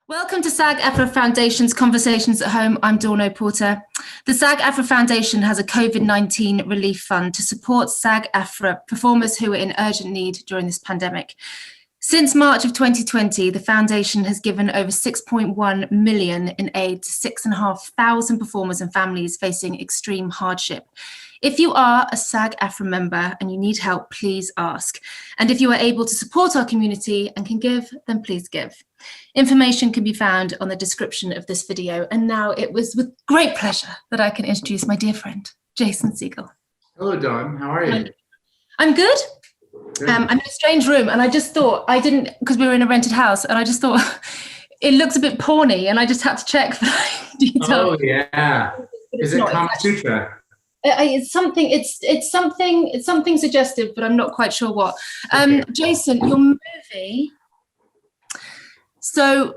Welcome to SAG-AFTRA Foundation's Conversations at Home. I'm Dawn Porter. The SAG-AFTRA Foundation has a COVID-19 relief fund to support SAG-AFTRA performers who are in urgent need during this pandemic. Since March of 2020, the foundation has given over 6.1 million in aid to 6,500 performers and families facing extreme hardship. If you are a SAG-AFTRA member and you need help, please ask. And if you are able to support our community and can give, then please give. Information can be found on the description of this video. And now it was with great pleasure that I can introduce my dear friend, Jason Segel. Hello, Dawn. How are you? I'm good. I'm in a strange room, and I just thought because we were in a rented house, and I just thought it looks a bit porny, and I just had to check for details. Oh yeah, is it Kama Sutra? It's something suggestive, but I'm not quite sure what. Okay. Jason, your movie. So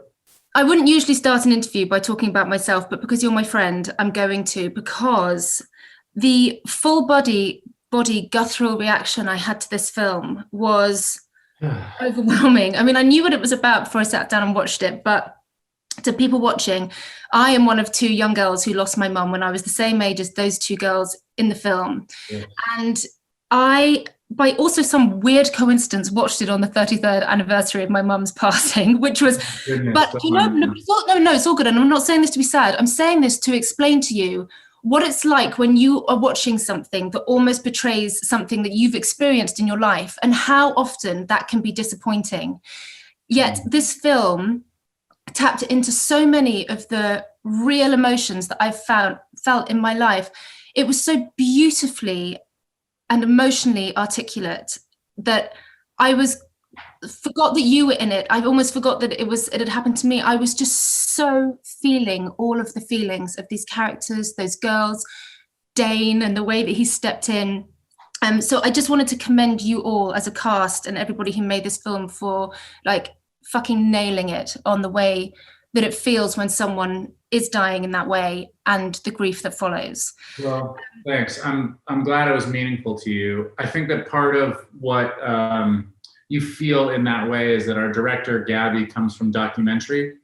I wouldn't usually start an interview by talking about myself, but because you're my friend, I'm going to, because the full body guttural reaction I had to this film was overwhelming. I mean, I knew what it was about before I sat down and watched it, but to people watching, I am one of two young girls who lost my mum when I was the same age as those two girls in the film. Yeah. And I, by also some weird coincidence, watched it on the 33rd anniversary of my mum's passing, which was, but you know, no, it's all good. And I'm not saying this to be sad. I'm saying this to explain to you what it's like when you are watching something that almost betrays something that you've experienced in your life, and how often that can be disappointing. Yet this film tapped into so many of the real emotions that I've felt in my life. It was so beautifully and emotionally articulate that I forgot that you were in it. I almost forgot that it had happened to me. I was just so feeling all of the feelings of these characters, those girls, Dane, and the way that he stepped in. So I just wanted to commend you all as a cast and everybody who made this film for like fucking nailing it on the way that it feels when someone is dying in that way and the grief that follows. Well, thanks. I'm glad it was meaningful to you. I think that part of what you feel in that way is that our director, Gabby, comes from documentary.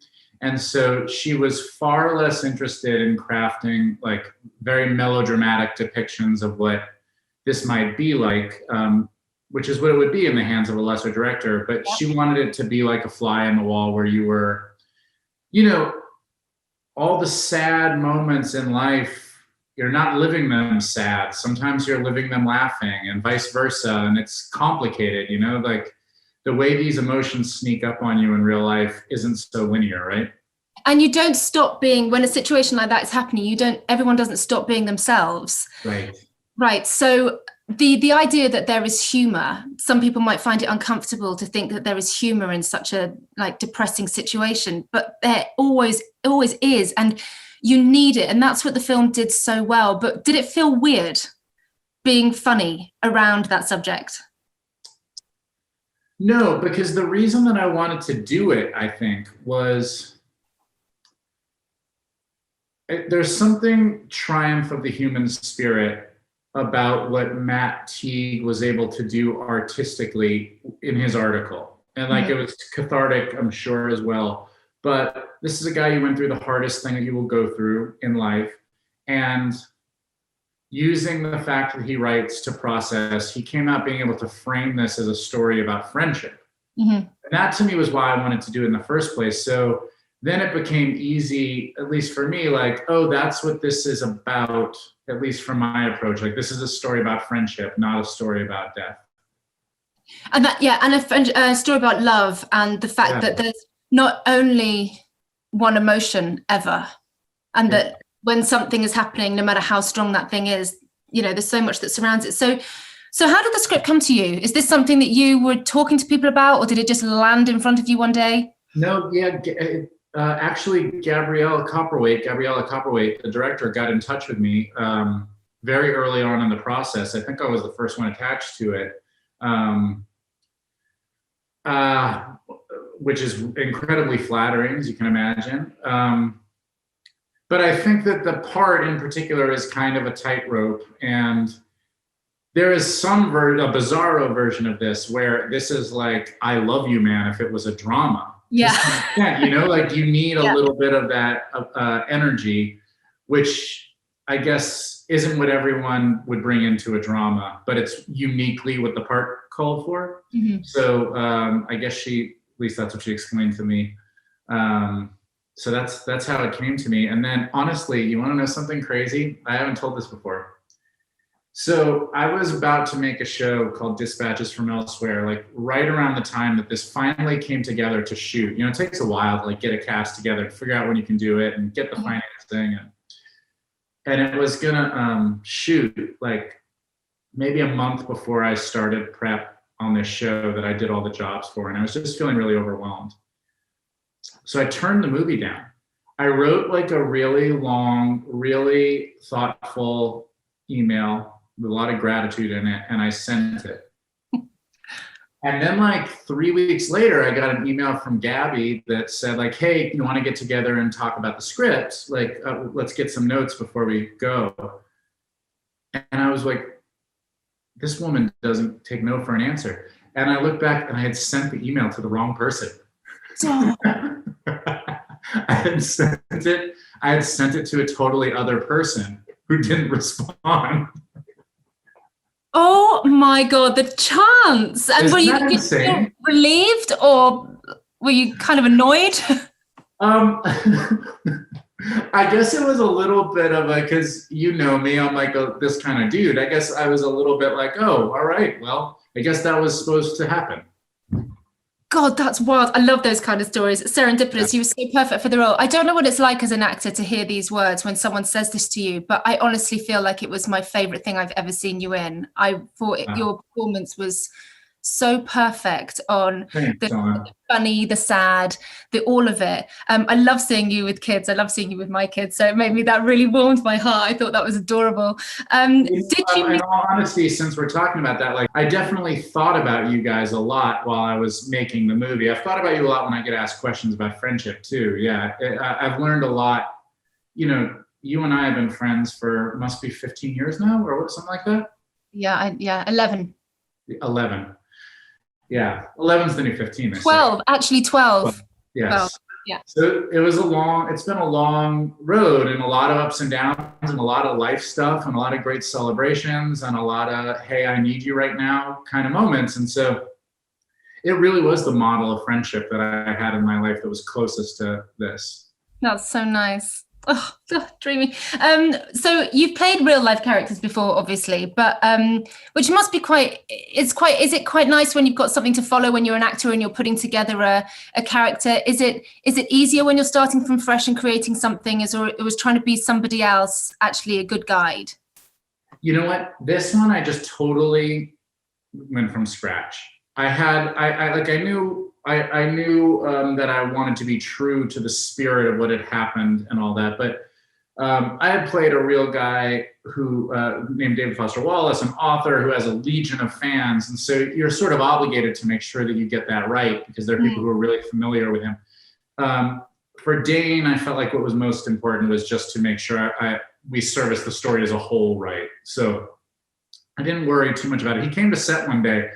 And so she was far less interested in crafting like very melodramatic depictions of what this might be like, which is what it would be in the hands of a lesser director. But she wanted it to be like a fly in the wall where you were, you know, all the sad moments in life, you're not living them sad. Sometimes you're living them laughing and vice versa. And it's complicated, you know, like the way these emotions sneak up on you in real life isn't so linear, right? And you don't stop being, when a situation like that is happening, everyone doesn't stop being themselves. Right. Right. So the idea that there is humor, some people might find it uncomfortable to think that there is humor in such a like depressing situation, but there always is, and you need it. And that's what the film did so well. But did it feel weird being funny around that subject? No, because the reason that I wanted to do it, I think, was there's something triumph of the human spirit about what Matt Teague was able to do artistically in his article. And like, it was cathartic, I'm sure, as well. But this is a guy who went through the hardest thing that you will go through in life. And using the fact that he writes to process, he came out being able to frame this as a story about friendship. Mm-hmm. And that to me was why I wanted to do it in the first place. So then it became easy, at least for me, like, oh, that's what this is about, at least from my approach. Like, this is a story about friendship, not a story about death. And that, yeah, and a story about love, and the fact that there's not only one emotion ever, and that when something is happening, no matter how strong that thing is, you know, there's so much that surrounds it. So how did the script come to you? Is this something that you were talking to people about, or did it just land in front of you one day? No, yeah, actually, Gabriella Copperwaite, the director, got in touch with me very early on in the process. I think I was the first one attached to it, which is incredibly flattering, as you can imagine. But I think that the part in particular is kind of a tightrope, and there is a bizarro version of this where this is like, I love you, man, if it was a drama. Yeah. some extent, you know, like you need a little bit of that energy, which I guess isn't what everyone would bring into a drama, but it's uniquely what the part called for. Mm-hmm. So I guess at least that's what she explained to me. So that's how it came to me. And then honestly, you want to know something crazy? I haven't told this before. So I was about to make a show called Dispatches from Elsewhere, like right around the time that this finally came together to shoot. You know, it takes a while to like get a cast together, figure out when you can do it and get the financing. And it was gonna shoot like maybe a month before I started prep on this show that I did all the jobs for. And I was just feeling really overwhelmed. So I turned the movie down. I wrote like a really long, really thoughtful email with a lot of gratitude in it, and I sent it. And then like 3 weeks later, I got an email from Gabby that said like, hey, you want to get together and talk about the script? Like, let's get some notes before we go. And I was like, this woman doesn't take no for an answer. And I looked back and I had sent the email to the wrong person. I had sent it to a totally other person who didn't respond. Oh my God, the chance. And were you insane? Relieved or were you kind of annoyed? I guess it was a little bit of because you know me, I'm like this kind of dude. I guess I was a little bit like, oh, all right, well, I guess that was supposed to happen. God, that's wild. I love those kind of stories. Serendipitous. You were so perfect for the role. I don't know what it's like as an actor to hear these words when someone says this to you, but I honestly feel like it was my favorite thing I've ever seen you in. I thought your performance was so perfect on the funny, the sad, all of it. I love seeing you with kids. I love seeing you with my kids. So it made me, that really warmed my heart. I thought that was adorable. In all honesty, since we're talking about that, like I definitely thought about you guys a lot while I was making the movie. I've thought about you a lot when I get asked questions about friendship too. Yeah, I've learned a lot. You know, you and I have been friends for must be 15 years now, or something like that. Yeah, 11. 11. Yeah, 11's the new 15. 12, actually 12. Yes. 12. Yeah. So it's been a long road and a lot of ups and downs and a lot of life stuff and a lot of great celebrations and a lot of, hey, I need you right now kind of moments. And so it really was the model of friendship that I had in my life that was closest to this. That's so nice. Oh, dreamy. So you've played real life characters before, obviously, but which must be is it quite nice when you've got something to follow when you're an actor and you're putting together a character? Is it easier when you're starting from fresh and creating something, or it was trying to be somebody else actually a good guide? You know what? This one I just totally went from scratch. I knew that I wanted to be true to the spirit of what had happened and all that. But I had played a real guy who named David Foster Wallace, an author who has a legion of fans. And so you're sort of obligated to make sure that you get that right because there are people who are really familiar with him. For Dane, I felt like what was most important was just to make sure we service the story as a whole right. So I didn't worry too much about it. He came to set one day.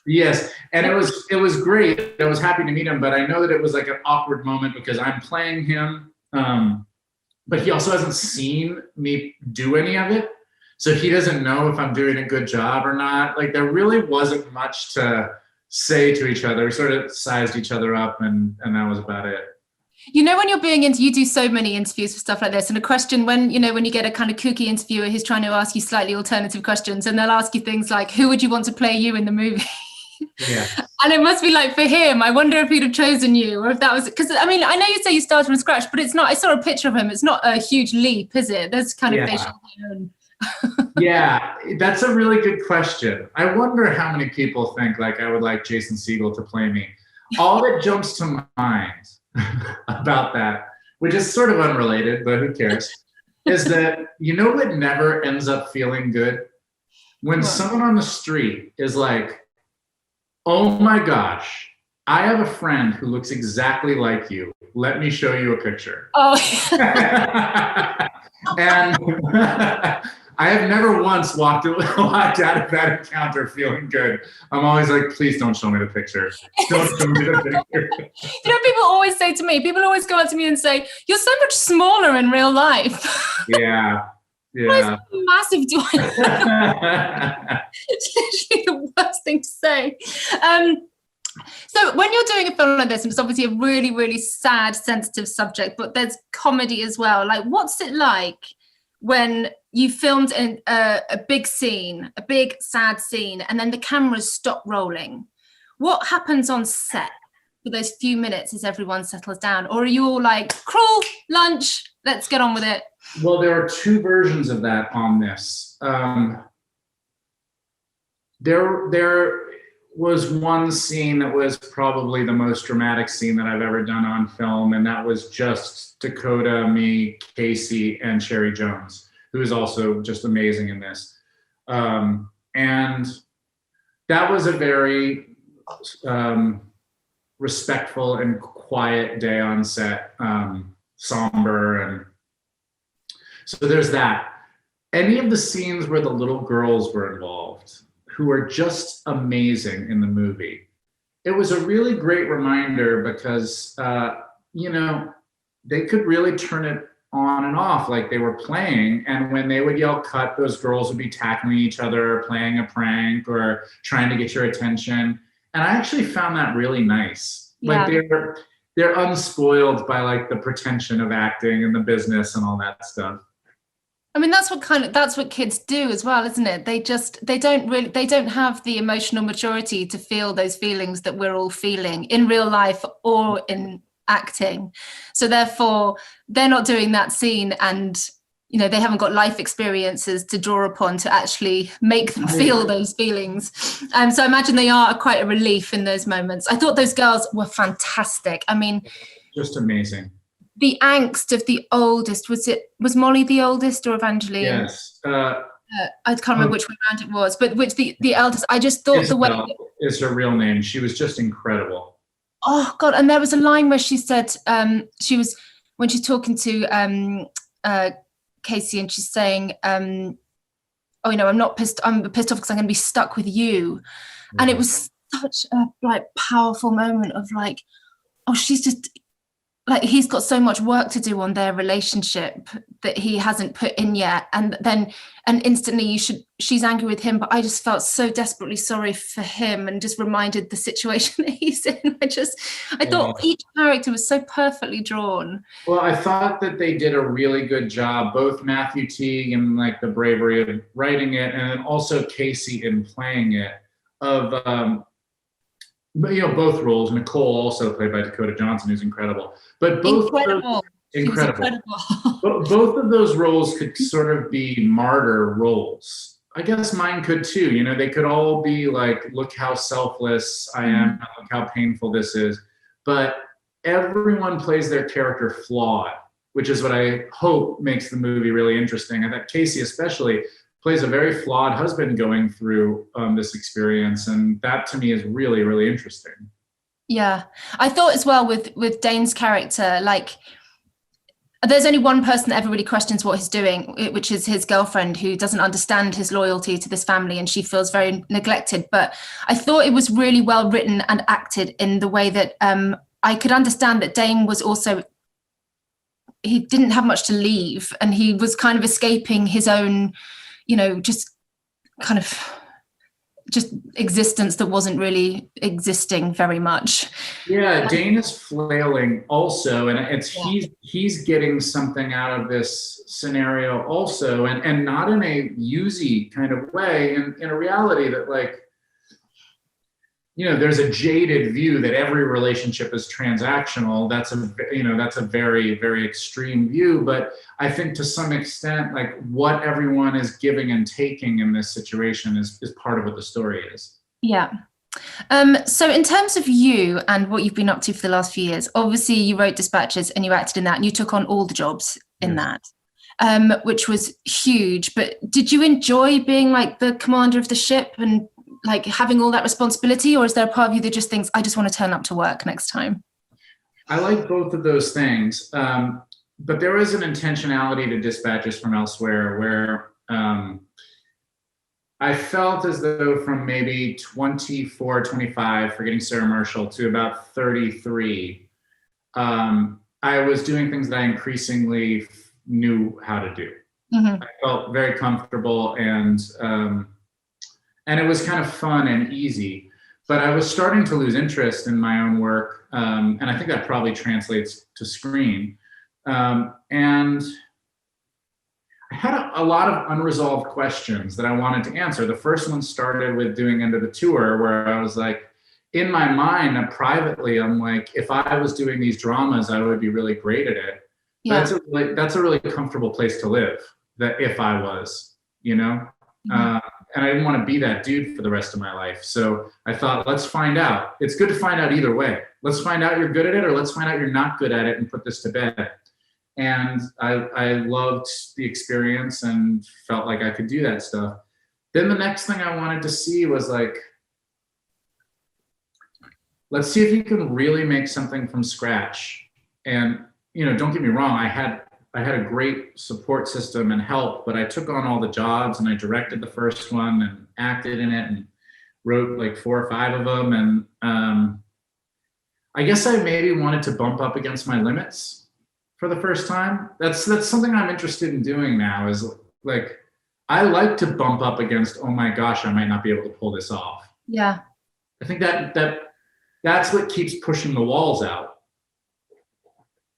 Yes, and it was great. I was happy to meet him, but I know that it was like an awkward moment because I'm playing him, but he also hasn't seen me do any of it, so he doesn't know if I'm doing a good job or not. Like there really wasn't much to say to each other. We sort of sized each other up, and that was about it. You know, when you do so many interviews for stuff like this, and a question when you get a kind of kooky interviewer who's trying to ask you slightly alternative questions, and they'll ask you things like, who would you want to play you in the movie? Yeah. And it must be like for him, I wonder if he'd have chosen you, or if that was, because I mean, I know you say you started from scratch, but it's not, I saw a picture of him. It's not a huge leap, is it? There's kind of facial hair. Yeah, that's a really good question. I wonder how many people think like I would like Jason Segel to play me. All that jumps to mind about that, which is sort of unrelated, but who cares, is that what never ends up feeling good? When someone on the street is like, oh my gosh, I have a friend who looks exactly like you. Let me show you a picture. Oh. And I have never once walked out of that encounter feeling good. I'm always like, please don't show me the picture. Don't show me the picture. You know, people always say to me, people always go up to me and say, you're so much smaller in real life. Yeah. Why massive do I It's literally the worst thing to say. So when you're doing a film like this, and it's obviously a really, really sad, sensitive subject, but there's comedy as well. Like, what's it like when you filmed a big scene, a big, sad scene, and then the cameras stop rolling? What happens on set for those few minutes as everyone settles down? Or are you all like, crawl, lunch, let's get on with it? Well, there are two versions of that on this. There was one scene that was probably the most dramatic scene that I've ever done on film, and that was just Dakota, me, Casey, and Sherry Jones, who is also just amazing in this. And that was a very respectful and quiet day on set, somber, and so there's that. Any of the scenes where the little girls were involved, who are just amazing in the movie, it was a really great reminder because, you know, they could really turn it on and off like they were playing. And when they would yell cut, those girls would be tackling each other, playing a prank or trying to get your attention. And I actually found that really nice. Yeah. Like they're unspoiled by like the pretension of acting and the business and all that stuff. I mean, that's what kids do as well, isn't it? They don't have the emotional maturity to feel those feelings that we're all feeling in real life or in acting. So therefore, they're not doing that scene, and you know, they haven't got life experiences to draw upon to actually make them feel those feelings. So I imagine they are quite a relief in those moments. I thought those girls were fantastic. I mean, just amazing. The angst of the oldest, was Molly the oldest or Evangeline? Yes. I can't remember which way around it was, but which the eldest, I just thought Isabel the way is her real name. She was just incredible. Oh God. And there was a line where she said, when she's talking to Casey, and she's saying, oh, you know, I'm pissed off because I'm going to be stuck with you. Yeah. And it was such a like powerful moment of like, oh, she's just like, he's got so much work to do on their relationship that he hasn't put in yet. And instantly she's angry with him, but I just felt so desperately sorry for him and just reminded the situation that he's in. I thought each character was so perfectly drawn. Well, I thought that they did a really good job, both Matthew Teague and like the bravery of writing it, and then also Casey in playing it, of, you know, both roles. Nicole, also played by Dakota Johnson, who's incredible. But both incredible. Both of those roles could sort of be martyr roles. I guess mine could too. You know, they could all be like, look how selfless I am, look how painful this is. But everyone plays their character flawed, which is what I hope makes the movie really interesting. I thought Casey especially plays a very flawed husband going through this experience, and that to me is really, really interesting. Yeah, I thought as well with Dane's character, like, there's only one person that everybody questions what he's doing, which is his girlfriend, who doesn't understand his loyalty to this family, and she feels very neglected. But I thought it was really well written and acted in the way that I could understand that Dane was also, he didn't have much to leave, and he was kind of escaping his own, you know, just kind of just existence that wasn't really existing very much. Yeah, Dane is flailing also, and it's he's getting something out of this scenario also, and not in a usy kind of way, and in a reality that, like, you know, there's a jaded view that every relationship is transactional. That's a very, very extreme view. But I think to some extent, like, what everyone is giving and taking in this situation is part of what the story is. Yeah. So in terms of you and what you've been up to for the last few years, obviously you wrote Dispatches and you acted in that, and you took on all the jobs in that, which was huge. But did you enjoy being like the commander of the ship and like having all that responsibility, or is there a part of you that just thinks, I just want to turn up to work next time? I like both of those things. But there is an intentionality to Dispatches from Elsewhere where I felt as though from maybe 24, 25, forgetting Sarah Marshall, to about 33, I was doing things that I increasingly knew how to do. Mm-hmm. I felt very comfortable, and it was kind of fun and easy. But I was starting to lose interest in my own work, and I think that probably translates to screen. And I had a lot of unresolved questions that I wanted to answer. The first one started with doing End of the Tour, where I was like, in my mind, privately, I'm like, if I was doing these dramas, I would be really great at it. Yeah. That's a really comfortable place to live, that if I was, you know? Mm-hmm. And I didn't want to be that dude for the rest of my life. So I thought, let's find out. It's good to find out either way. Let's find out you're good at it, or let's find out you're not good at it and put this to bed. And I loved the experience and felt like I could do that stuff. Then the next thing I wanted to see was like, let's see if you can really make something from scratch. And, you know, don't get me wrong, I had a great support system and help, but I took on all the jobs, and I directed the first one and acted in it and wrote like 4 or 5 of them. And I guess I maybe wanted to bump up against my limits for the first time. That's something I'm interested in doing now, is like, I like to bump up against, oh my gosh, I might not be able to pull this off. Yeah. I think that's what keeps pushing the walls out.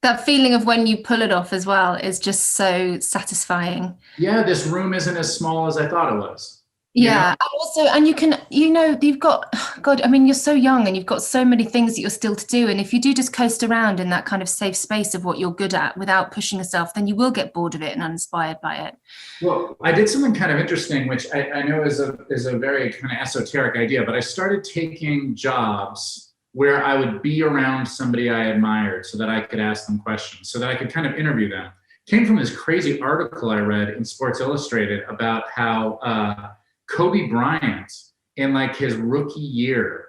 That feeling of when you pull it off as well is just so satisfying. Yeah, this room isn't as small as I thought it was. Yeah. And also, and you can, you know, you've got, God, I mean, you're so young and you've got so many things that you're still to do. And if you do just coast around in that kind of safe space of what you're good at without pushing yourself, then you will get bored of it and uninspired by it. Well, I did something kind of interesting, which I know is a very kind of esoteric idea, but I started taking jobs where I would be around somebody I admired so that I could ask them questions, so that I could kind of interview them. It came from this crazy article I read in Sports Illustrated about how Kobe Bryant, in like his rookie year,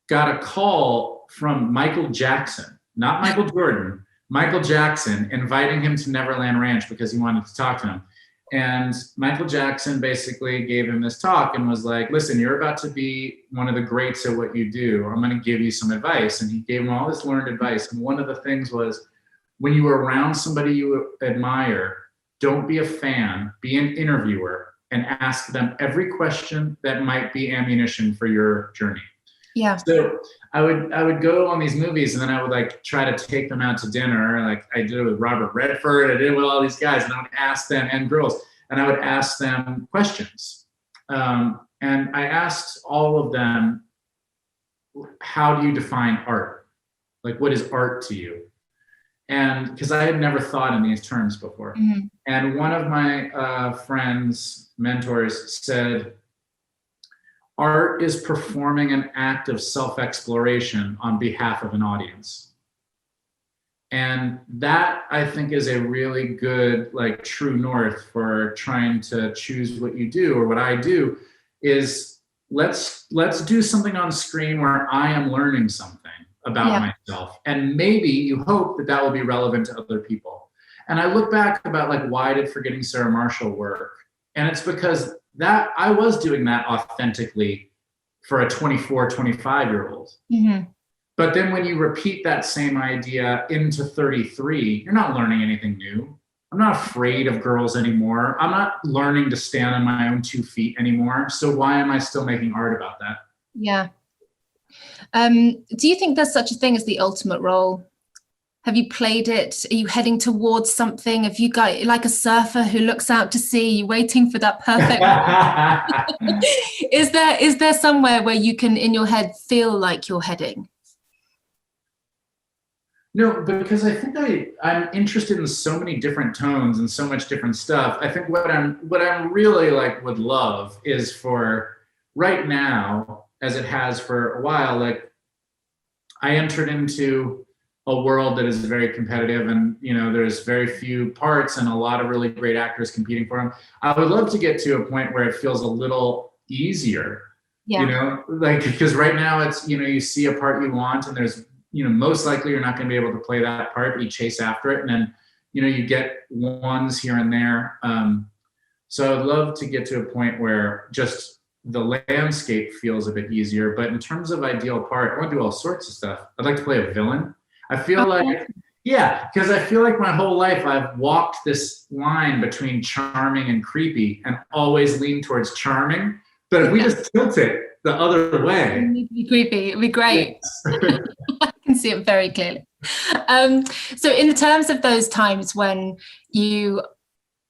got a call from Michael Jackson, not Michael Jordan, Michael Jackson, inviting him to Neverland Ranch because he wanted to talk to him. And Michael Jackson basically gave him this talk and was like, listen, you're about to be one of the greats at what you do. I'm going to give you some advice. And he gave him all this learned advice. And one of the things was, when you are around somebody you admire, don't be a fan, be an interviewer, and ask them every question that might be ammunition for your journey. Yeah. So I would go on these movies, and then I would like try to take them out to dinner. Like I did it with Robert Redford, I did it with all these guys, and I would ask them, and girls, and I would ask them questions. And I asked all of them, how do you define art? Like, what is art to you? And because I had never thought in these terms before. Mm-hmm. And one of my friends, mentors, said, art is performing an act of self-exploration on behalf of an audience. And that, I think, is a really good, like, true north for trying to choose what you do, or what I do, is let's do something on screen where I am learning something about myself. And maybe you hope that that will be relevant to other people. And I look back about like, why did Forgetting Sarah Marshall work? And it's because that I was doing that authentically for a 24, 25-year-old. Mm-hmm. But then when you repeat that same idea into 33, you're not learning anything new. I'm not afraid of girls anymore. I'm not learning to stand on my own 2 feet anymore. So why am I still making art about that? Yeah. Do you think there's such a thing as the ultimate role? Have you played it? Are you heading towards something? Have you got like a surfer who looks out to sea, you waiting for that perfect moment? Is there somewhere where you can in your head feel like you're heading? No, because I think I'm interested in so many different tones and so much different stuff. I think what I'm really like would love is for right now, as it has for a while, like I entered into a world that is very competitive, and you know there's very few parts and a lot of really great actors competing for them. I would love to get to a point where it feels a little easier. Yeah. You know, like because right now it's, you know, you see a part you want and there's, you know, most likely you're not going to be able to play that part, but you chase after it, and then, you know, you get ones here and there. So I'd love to get to a point where just the landscape feels a bit easier. But in terms of ideal part, I want to do all sorts of stuff. I'd like to play a villain. I feel like, yeah, because I feel like my whole life I've walked this line between charming and creepy and always lean towards charming. But if we just tilt it the other way. It need to be creepy. It'd be great. Yes. I can see it very clearly. So in the terms of those times when you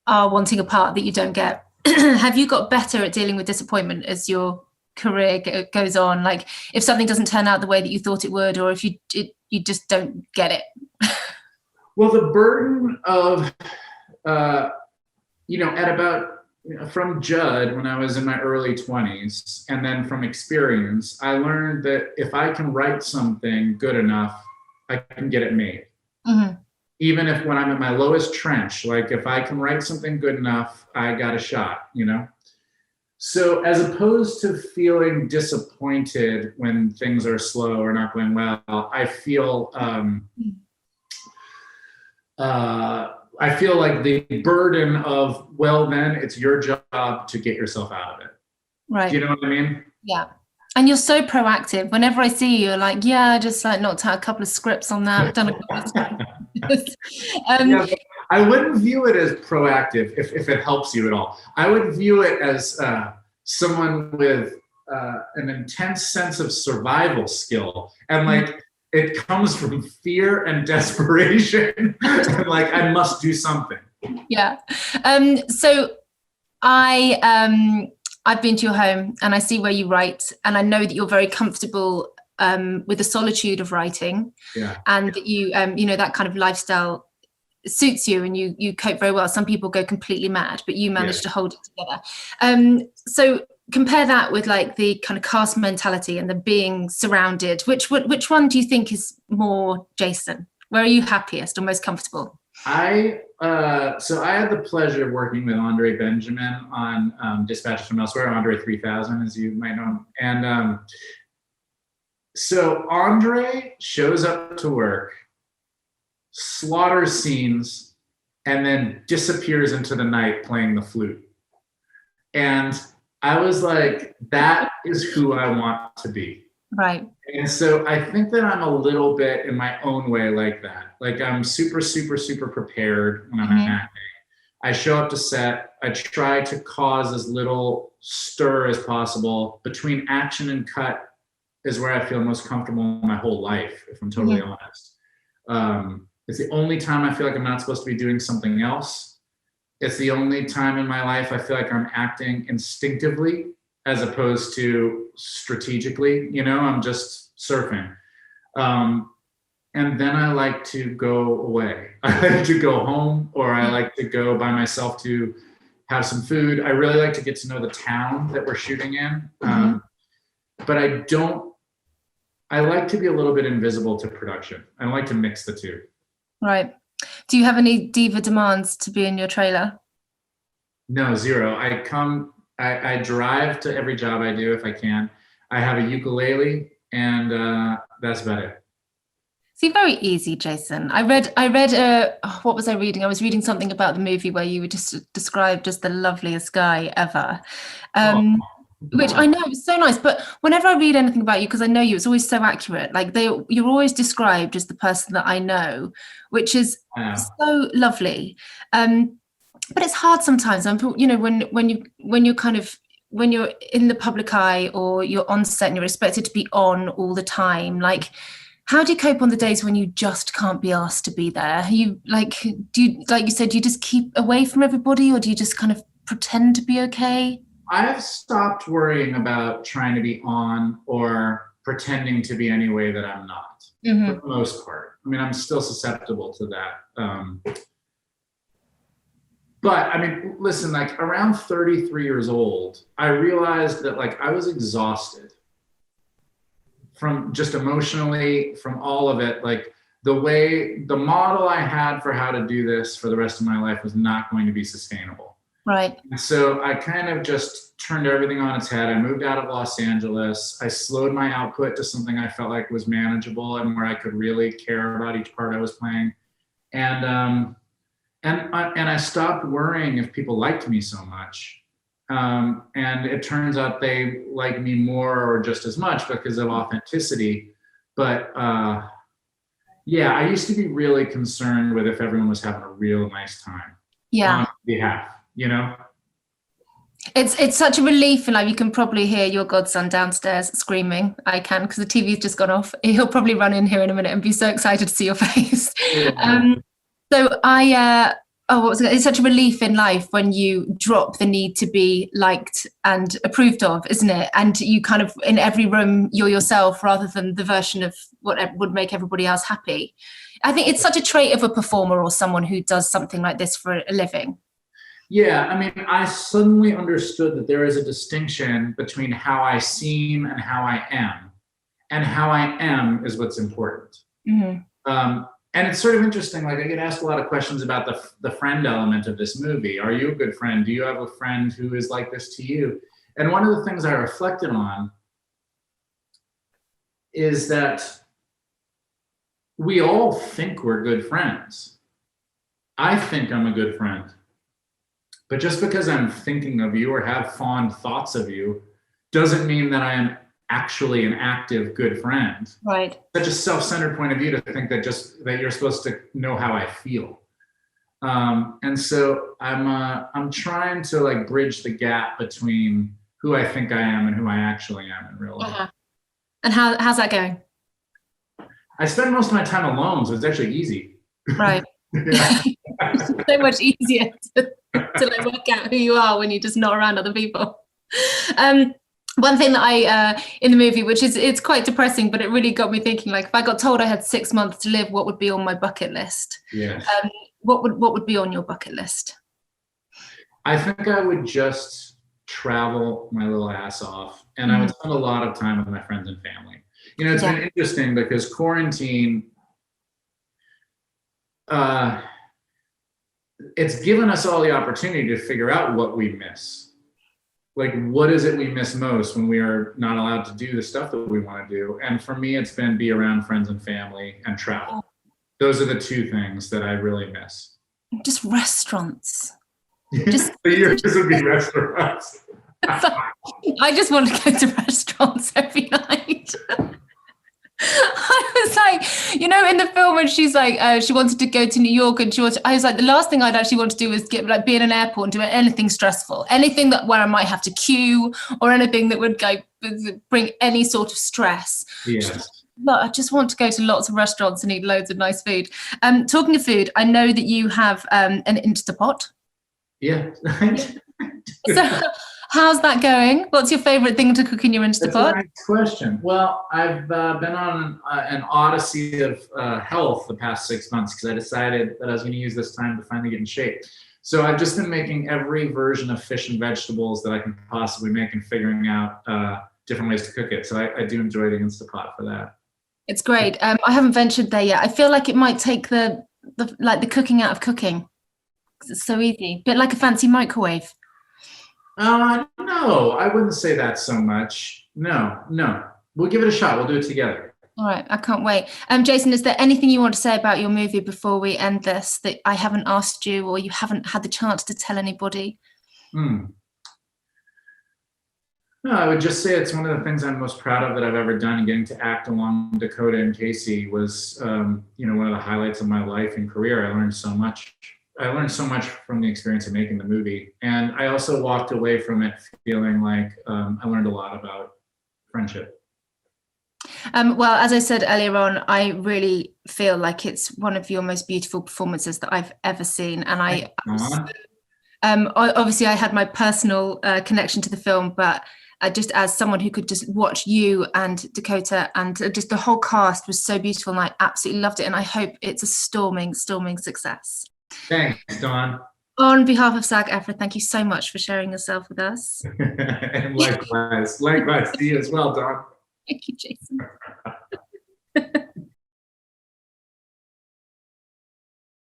are wanting a part that you don't get, have you got better at dealing with disappointment as your career goes on? Like if something doesn't turn out the way that you thought it would, or if you just don't get it? Well, the burden of, at about, from Judd when I was in my early 20s, and then from experience, I learned that if I can write something good enough, I can get it made. Mm-hmm. Even if when I'm at my lowest trench, like if I can write something good enough, I got a shot, So as opposed to feeling disappointed when things are slow or not going well, I feel like the burden of, well, then it's your job to get yourself out of it. Right. Do you know what I mean? Yeah. And you're so proactive. Whenever I see you, you're like, yeah, just like knocked out a couple of scripts on that. Done a couple of yeah, I wouldn't view it as proactive if it helps you at all. I would view it as someone with an intense sense of survival skill. And like, it comes from fear and desperation. And like, I must do something. Yeah. So I've been to your home and I see where you write, and I know that you're very comfortable with the solitude of writing. Yeah. And that you, that kind of lifestyle suits you and you cope very well. Some people go completely mad, but you manage to hold it together. So compare that with like the kind of cast mentality and the being surrounded. Which one do you think is more Jason? Where are you happiest or most comfortable? So I had the pleasure of working with Andre Benjamin on Dispatches from Elsewhere, Andre 3000, as you might know him. And so Andre shows up to work, slaughters scenes, and then disappears into the night playing the flute. And I was like, that is who I want to be. Right. And so I think that I'm a little bit in my own way like that. Like I'm super, super, super prepared when I'm acting. I show up to set. I try to cause as little stir as possible. Between action and cut is where I feel most comfortable in my whole life, if I'm totally honest. It's the only time I feel like I'm not supposed to be doing something else. It's the only time in my life I feel like I'm acting instinctively as opposed to strategically. I'm just surfing. And then I like to go away. I like to go home, or I like to go by myself to have some food. I really like to get to know the town that we're shooting in. But I like to be a little bit invisible to production. I like to mix the two. Right. Do you have any Diva demands to be in your trailer? No, zero. I drive to every job I do if I can. I have a ukulele, and that's about it. See, very easy, Jason. I read. What was I reading? I was reading something about the movie where you were just described as the loveliest guy ever, which I know is so nice. But whenever I read anything about you, because I know you, it's always so accurate. Like you're always described as the person that I know, which is so lovely. But it's hard sometimes. When you're in the public eye or you're on set and you're expected to be on all the time, like, how do you cope on the days when you just can't be asked to be there? Do you, like you said, do you just keep away from everybody, or do you just kind of pretend to be okay? I've stopped worrying about trying to be on or pretending to be any way that I'm not, for the most part. I mean, I'm still susceptible to that. But I mean, listen, like around 33 years old, I realized that like I was exhausted from just emotionally, from all of it. Like the model I had for how to do this for the rest of my life was not going to be sustainable. Right. And so I kind of just turned everything on its head. I moved out of Los Angeles. I slowed my output to something I felt like was manageable and where I could really care about each part I was playing. And And I stopped worrying if people liked me so much. And it turns out they like me more or just as much because of authenticity. But yeah, I used to be really concerned with if everyone was having a real nice time on behalf, you know? It's such a relief, and like you can probably hear your godson downstairs screaming. I can, because the TV's just gone off. He'll probably run in here in a minute and be so excited to see your face. Yeah. So it's such a relief in life when you drop the need to be liked and approved of, isn't it? And you kind of, in every room, you're yourself rather than the version of what would make everybody else happy. I think it's such a trait of a performer or someone who does something like this for a living. Yeah, I mean, I suddenly understood that there is a distinction between how I seem and how I am. And how I am is what's important. Mm-hmm. And it's sort of interesting, like I get asked a lot of questions about the friend element of this movie. Are you a good friend? Do you have a friend who is like this to you? And one of the things I reflected on is that we all think we're good friends. I think I'm a good friend. But just because I'm thinking of you or have fond thoughts of you doesn't mean that I am actually an active good friend. Right. Such a self-centered point of view to think that you're supposed to know how I feel. And so I'm trying to like bridge the gap between who I think I am and who I actually am in real life. Uh-huh. And how's that going? I spend most of my time alone, so it's actually easy. Right. So much easier to like work out who you are when you're just not around other people. One thing that I in the movie, which is it's quite depressing, but it really got me thinking, like if I got told I had 6 months to live, what would be on my bucket list? Yes. What would be on your bucket list? I think I would just travel my little ass off, and I would spend a lot of time with my friends and family. You know, it's been interesting because quarantine, it's given us all the opportunity to figure out what we miss. Like, what is it we miss most when we are not allowed to do the stuff that we want to do? And for me, it's been be around friends and family and travel. Those are the two things that I really miss. Just restaurants. Just yours would be restaurants. I just want to go to restaurants every night. I was like, you know, in the film when she's like, she wanted to go to New York and I was like, the last thing I'd actually want to do is be in an airport and do anything stressful, anything where I might have to queue or anything that would bring any sort of stress. Yes. But I just want to go to lots of restaurants and eat loads of nice food. Talking of food, I know that you have an Instapot. Yeah. So how's that going? What's your favorite thing to cook in your Instapot? That's a nice question. Well, I've been on an odyssey of health the past 6 months because I decided that I was going to use this time to finally get in shape. So I've just been making every version of fish and vegetables that I can possibly make and figuring out different ways to cook it. So I do enjoy the Instapot for that. It's great. I haven't ventured there yet. I feel like it might take the cooking out of cooking because it's so easy. Bit like a fancy microwave. No, I wouldn't say that so much. No. We'll give it a shot. We'll do it together. All right. I can't wait. Jason, is there anything you want to say about your movie before we end this that I haven't asked you or you haven't had the chance to tell anybody? No, I would just say it's one of the things I'm most proud of that I've ever done. And getting to act along Dakota and Casey was, one of the highlights of my life and career. I learned so much. From the experience of making the movie. And I also walked away from it feeling like I learned a lot about friendship. Well, as I said earlier on, I really feel like it's one of your most beautiful performances that I've ever seen. And obviously I had my personal connection to the film, but just as someone who could just watch you and Dakota and just the whole cast was so beautiful, and I absolutely loved it. And I hope it's a storming success. Thanks, Dawn. On behalf of SAG-AFTRA, thank you so much for sharing yourself with us. And likewise to you as well, Dawn. Thank you, Jason.